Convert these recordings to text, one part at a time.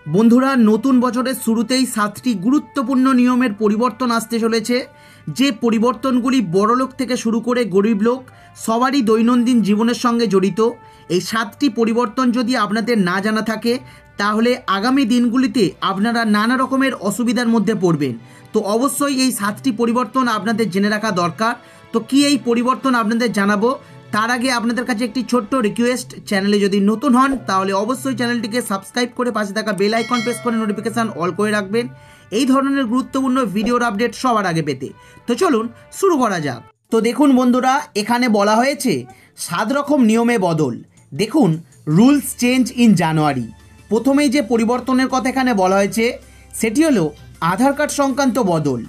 বন্ধুরা, নতুন বছরের শুরুতেই 7টি গুরুত্বপূর্ণ নিয়মের পরিবর্তন আসতে চলেছে। যে পরিবর্তনগুলি বড়লোক থেকে শুরু করে গরিব লোক সবারই দৈনন্দিন জীবনের সঙ্গে জড়িত। এই 7টি পরিবর্তন যদি আপনাদের না জানা থাকে তাহলে আগামী দিনগুলিতে আপনারা নানা রকমের অসুবিধার মধ্যে পড়বেন। তো অবশ্যই এই 7টি পরিবর্তন আপনাদের জেনে রাখা দরকার। তো কি এই পরিবর্তন আপনাদের জানাবো, তার আগে আপনাদের কাছে একটি ছোট্ট রিকোয়েস্ট, চ্যানেলে যদি নতুন হন তাহলে অবশ্যই চ্যানেলটিকে সাবস্ক্রাইব করে পাশে থাকা বেল আইকন প্রেস করে নোটিফিকেশান অল করে রাখবেন এই ধরনের গুরুত্বপূর্ণ ভিডিওর আপডেট সবার আগে পেতে। তো চলুন শুরু করা যাক। তো দেখুন বন্ধুরা, এখানে বলা হয়েছে 7 রকম নিয়মে বদল। দেখুন, রুলস চেঞ্জ ইন জানুয়ারি। প্রথমেই যে পরিবর্তনের কথা এখানে বলা হয়েছে সেটি হলো আধার কার্ড সংক্রান্ত বদল।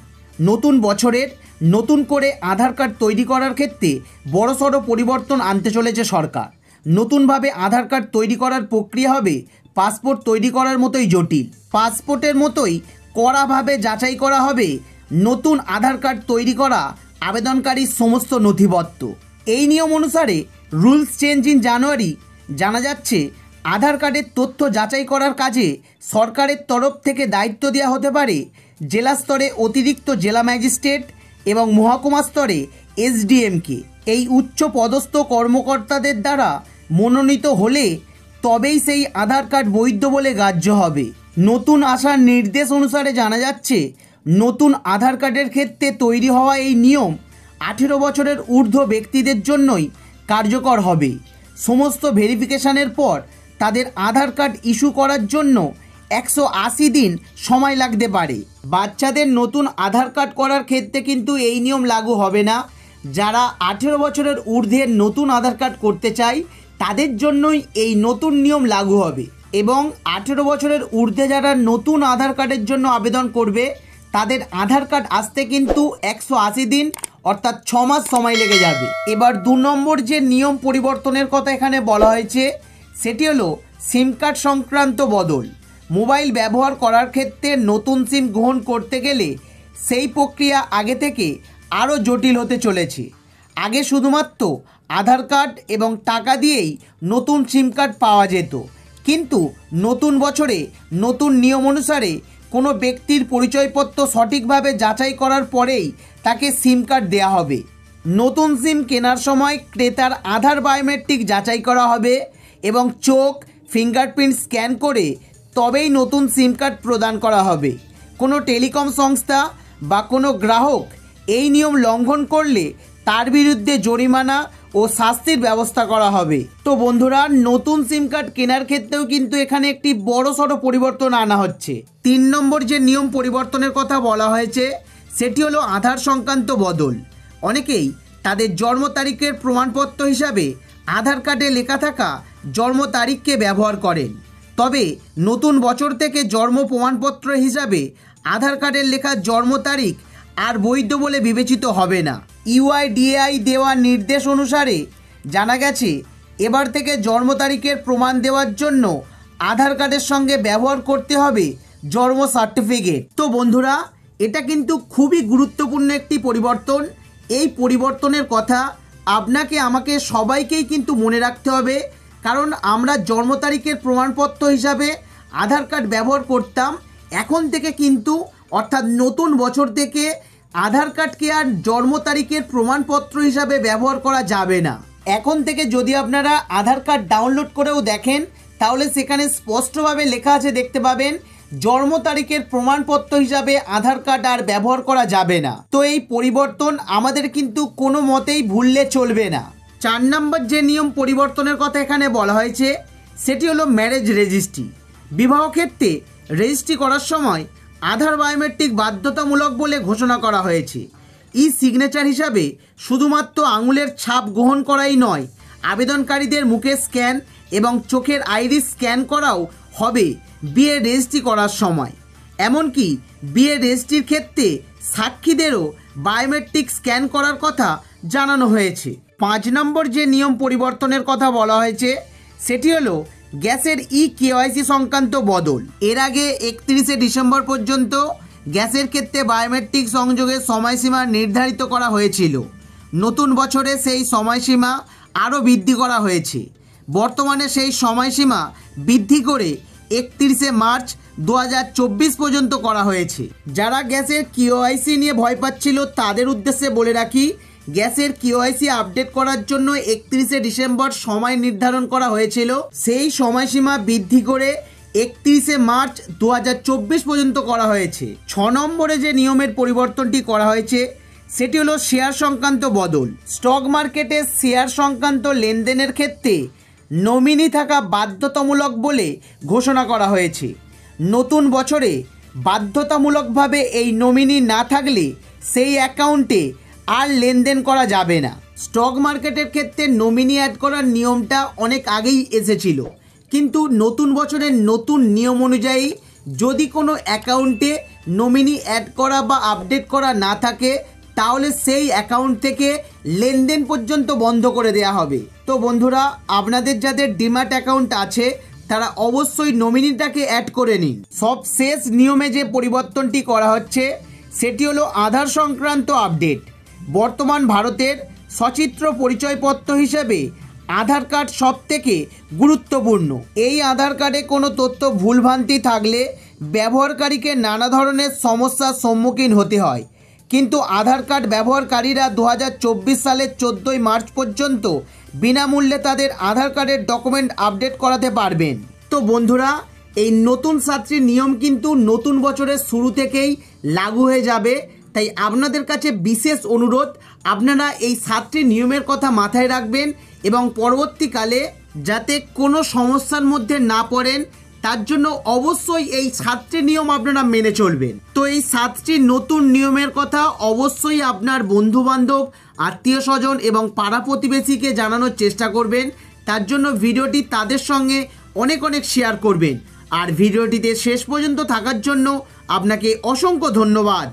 নতুন বছরের নতুন করে আধার কার্ড তৈরি করার ক্ষেত্রে বড়সড় পরিবর্তন আনতে চলেছে সরকার। নতুনভাবে আধার কার্ড তৈরি করার প্রক্রিয়া হবে পাসপোর্ট তৈরি করার মতোই জটিল। পাসপোর্টের মতোই কড়াভাবে যাচাই করা হবে নতুন আধার কার্ড তৈরি করা আবেদনকারীর সমস্ত নথিপত্র। এই নিয়ম অনুসারে রুলস চেঞ্জ ইন জানুয়ারি জানা যাচ্ছে আধার কার্ডের তথ্য যাচাই করার কাজে সরকারের তরফ থেকে দায়িত্ব দেওয়া হতে পারে জেলা স্তরে অতিরিক্ত জেলা ম্যাজিস্ট্রেট এবং মহকুমা স্তরে এসডিএমকে। এই উচ্চ পদস্থ কর্মকর্তাদের দ্বারা মনোনীত হলে তবেই সেই আধার কার্ড বৈধ বলে গ্রাহ্য হবে। নতুন আসার নির্দেশ অনুসারে জানা যাচ্ছে নতুন আধার কার্ডের ক্ষেত্রে তৈরি হওয়া এই নিয়ম 18 বছরের ঊর্ধ্ব ব্যক্তিদের জন্যই কার্যকর হবে। সমস্ত ভেরিফিকেশনের পর তাদের আধার কার্ড ইস্যু করার জন্য 180 দিন সময় লাগতে পারে। বাচ্চাদের নতুন আধার কার্ড করার ক্ষেত্রে কিন্তু এই নিয়ম লাগু হবে না। যারা 18 বছরের ঊর্ধ্বের নতুন আধার কার্ড করতে চায় তাদের জন্যই এই নতুন নিয়ম লাগু হবে এবং 18 বছরের ঊর্ধ্বে যারা নতুন আধার কার্ডের জন্য আবেদন করবে তাদের আধার কার্ড আসতে কিন্তু 180 দিন অর্থাৎ 6 মাস সময় লেগে যাবে। এবার 2 নম্বর যে নিয়ম পরিবর্তনের কথা এখানে বলা হয়েছে সেটি হলো সিম কার্ড সংক্রান্ত বদল। মোবাইল ব্যবহার করার ক্ষেত্রে নতুন সিম গ্রহণ করতে গেলে সেই প্রক্রিয়া আগে থেকে আরও জটিল হতে চলেছে। আগে শুধুমাত্র আধার কার্ড এবং টাকা দিয়েই নতুন সিম কার্ড পাওয়া যেত, কিন্তু নতুন বছরে নতুন নিয়ম অনুসারে কোনো ব্যক্তির পরিচয়পত্র সঠিকভাবে যাচাই করার পরেই তাকে সিম কার্ড দেওয়া হবে। নতুন সিম কেনার সময় ক্রেতার আধার বায়োমেট্রিক যাচাই করা হবে এবং চোখ ফিঙ্গারপ্রিন্ট স্ক্যান করে তবেই নতুন সিম কার্ড প্রদান করা হবে। কোনো টেলিকম সংস্থা বা কোনো গ্রাহক এই নিয়ম লঙ্ঘন করলে তার বিরুদ্ধে জরিমানা ও শাস্তির ব্যবস্থা করা হবে। তো বন্ধুরা, নতুন সিম কার্ড কেনার ক্ষেত্রেও কিন্তু এখানে একটি বড়সড় পরিবর্তন আনা হচ্ছে। 3 নম্বর যে নিয়ম পরিবর্তনের কথা বলা হয়েছে সেটি হলো আধার সংক্রান্ত বদল। অনেকেই তাদের জন্ম তারিখের প্রমাণপত্র হিসাবে আধার কার্ডে লেখা থাকা জন্ম তারিখকে ব্যবহার করেন। তবে নতুন বছর থেকে জন্ম প্রমাণপত্র হিসাবে আধার কার্ডের লেখা জন্ম তারিখ আর বৈধ বলে বিবেচিত হবে না। ইউআইডিএআই দেওয়া নির্দেশ অনুসারে জানা গেছে এবার থেকে জন্ম তারিখের প্রমাণ দেওয়ার জন্য আধার কার্ডের সঙ্গে ব্যবহার করতে হবে জন্ম সার্টিফিকেট। তো বন্ধুরা, এটা কিন্তু খুবই গুরুত্বপূর্ণ একটি পরিবর্তন। এই পরিবর্তনের কথা আপনাকে আমাকে সবাইকেই কিন্তু মনে রাখতে হবে, কারণ আমরা জন্ম তারিখের প্রমাণপত্র হিসাবে আধার কার্ড ব্যবহার করতাম। এখন থেকে কিন্তু অর্থাৎ নতুন বছর থেকে আধার কার্ডকে আর জন্ম তারিখের প্রমাণপত্র হিসাবে ব্যবহার করা যাবে না। এখন থেকে যদি আপনারা আধার কার্ড ডাউনলোড করেও দেখেন তাহলে সেখানে স্পষ্টভাবে লেখা আছে, দেখতে পাবেন জন্ম তারিখের প্রমাণপত্র হিসাবে আধার কার্ড আর ব্যবহার করা যাবে না। তো এই পরিবর্তন আমাদের কিন্তু কোনো মতেই ভুললে চলবে না। 4 নম্বর যে নিয়ম পরিবর্তনের কথা এখানে বলা হয়েছে সেটি হলো ম্যারেজ রেজিস্ট্রি। বিবাহ ক্ষেত্রে রেজিস্ট্রি করার সময় আধার বায়োমেট্রিক বাধ্যতামূলক বলে ঘোষণা করা হয়েছে। ই সিগনেচার হিসাবে শুধুমাত্র আঙুলের ছাপ গ্রহণ করাই নয়, আবেদনকারীদের মুখের স্ক্যান এবং চোখের আইরিস স্ক্যান করাও হবে বিয়ে রেজিস্ট্রি করার সময়। এমনকি বিয়ে রেজিস্ট্রির ক্ষেত্রে সাক্ষীদেরও বায়োমেট্রিক স্ক্যান করার কথা জানানো হয়েছে। 5 নম্বর যে নিয়ম পরিবর্তনের কথা বলা হয়েছে সেটি হলো গ্যাসের কেওয়াইসি সংক্রান্ত বদল। এর আগে 31শে ডিসেম্বর পর্যন্ত গ্যাসের ক্ষেত্রে বায়োমেট্রিক সংযোগের সময়সীমা নির্ধারিত করা হয়েছিল। নতুন বছরে সেই সময়সীমা আরও বৃদ্ধি করা হয়েছে। বর্তমানে সেই সময়সীমা বৃদ্ধি করে 31শে মার্চ 2024 পর্যন্ত করা হয়েছে। যারা গ্যাসের কিওআইসি নিয়ে ভয় পাচ্ছিল তাদের উদ্দেশ্যে বলে রাখি, গ্যাসের কিওআইসি আপডেট করার জন্য 31শে ডিসেম্বর সময় নির্ধারণ করা হয়েছিল। সেই সময়সীমা বৃদ্ধি করে 31শে মার্চ 2024 পর্যন্ত করা হয়েছে। 6 নম্বরে যে নিয়মের পরিবর্তনটি করা হয়েছে সেটি হলো শেয়ার সংক্রান্ত বদল। স্টক মার্কেটে শেয়ার সংক্রান্ত লেনদেনের ক্ষেত্রে নমিনি থাকা বাধ্যতামূলক বলে ঘোষণা করা হয়েছে। নতুন বছরে বাধ্যতামূলকভাবে এই নমিনি না থাকলে সেই অ্যাকাউন্টে আর লেনদেন করা যাবে না। স্টক মার্কেটের ক্ষেত্রে নমিনি অ্যাড করার নিয়মটা অনেক আগেই এসেছিল, কিন্তু নতুন বছরের নতুন নিয়ম অনুযায়ী যদি কোনো অ্যাকাউন্টে নমিনি অ্যাড করা বা আপডেট করা না থাকে তাহলে সেই অ্যাকাউন্ট থেকে লেনদেন পর্যন্ত বন্ধ করে দেওয়া হবে। তো বন্ধুরা, আপনাদের যাদের ডিম্যাট অ্যাকাউন্ট আছে তারা অবশ্যই নমিনিটাকে অ্যাড করে নিন। সব শেষ নিয়মে যে পরিবর্তনটি করা হচ্ছে সেটি হলো আধার সংক্রান্ত আপডেট। বর্তমান ভারতের সচিত্র পরিচয়পত্র হিসেবে আধার কার্ড সবথেকে গুরুত্বপূর্ণ। এই আধার কার্ডে কোনো তথ্য ভুলভ্রান্তি থাকলে ব্যবহারকারীকে নানা ধরনের সমস্যার সম্মুখীন হতে হয়, কিন্তু আধার কার্ড ব্যবহারকারীরা 2024 সালের 14ই মার্চ পর্যন্ত বিনামূল্যে তাদের আধার কার্ডের ডকুমেন্ট আপডেট করাতে পারবেন। তো বন্ধুরা, এই নতুন 7টি নিয়ম কিন্তু নতুন বছরের শুরু থেকেই লাগু হয়ে যাবে। তাই আপনাদের কাছে বিশেষ অনুরোধ, আপনারা এই 7টি নিয়মের কথা মাথায় রাখবেন এবং পরবর্তীকালে যাতে কোনো সমস্যার মধ্যে না পড়েন তার জন্য অবশ্যই এই 7টি নিয়ম আপনারা মেনে চলবেন। তো এই 7টি নতুন নিয়মের কথা অবশ্যই আপনার বন্ধুবান্ধব, আত্মীয় স্বজন এবং পাড়া প্রতিবেশীকে জানানোর চেষ্টা করবেন। তার জন্য ভিডিওটি তাদের সঙ্গে অনেক শেয়ার করবেন। আর ভিডিওটিতে শেষ পর্যন্ত থাকার জন্য আপনাকে অসংখ্য ধন্যবাদ।